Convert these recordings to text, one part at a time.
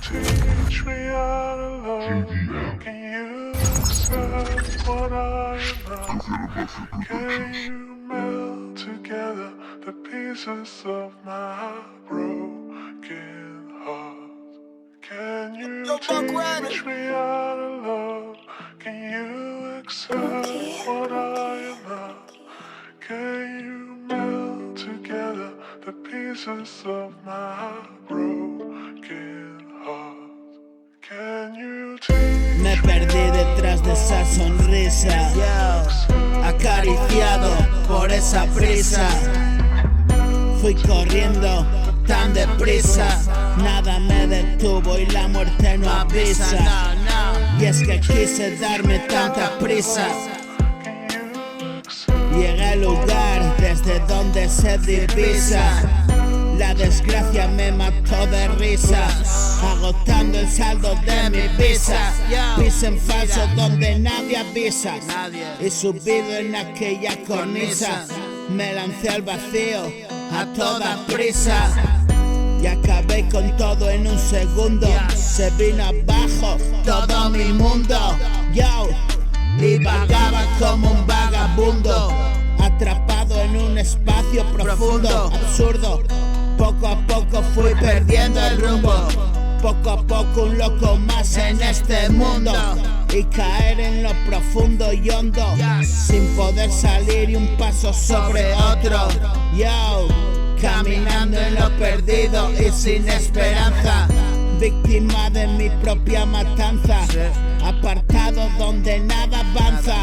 teach me how to love? Can you accept what I am not? Can you melt together the pieces of my broken heart? Can you teach me how to love? Can you accept what I am not? Can you melt together the pieces of my broken heart? Can you teach me perdí detrás de esa sonrisa, acariciado por esa prisa. Fui corriendo tan deprisa, nada me detuvo y la muerte no avisa. Y es que quise darme tanta prisa. Llegué al lugar desde donde se divisa. La desgracia me mató de risa, agotando el saldo de mi visa. Pise en falso donde nadie avisa, y subido en aquella cornisa, me lancé al vacío a toda prisa. Y acabé con todo en un segundo. Se vino abajo todo mi mundo. Yo, y vagaba como un vagabundo, atrapado en un espacio profundo, absurdo. Poco a poco fui perdiendo el rumbo, poco a poco un loco más en este mundo, y caer en lo profundo y hondo, sin poder salir y un paso sobre otro. Yo, caminando en lo perdido y sin esperanza, víctima de mi propia matanza, apartado donde nada avanza,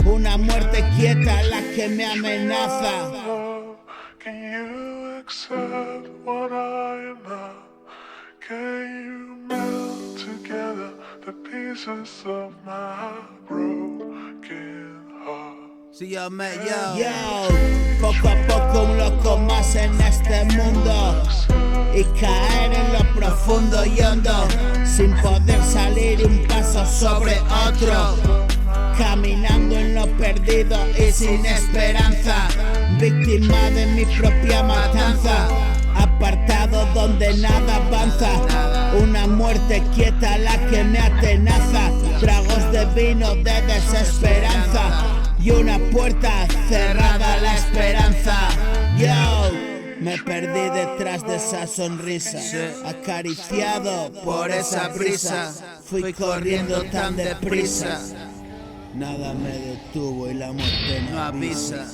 una muerte quieta la que me amenaza. Can you accept what I am not? Can you melt together the pieces of my broken heart? Yo, poco a poco un loco más en este mundo, y caer en lo profundo y hondo, sin poder salir y un paso sobre otro, caminando en lo perdido y sin esperanza, víctima de mi propia matanza, apartado donde nada avanza, una muerte quieta la que me atenaza, tragos de vino de desesperanza y una puerta cerrada a la esperanza. Yo, me perdí detrás de esa sonrisa, acariciado por esa brisa. Fui corriendo tan deprisa, nada me detuvo y la muerte no avisa.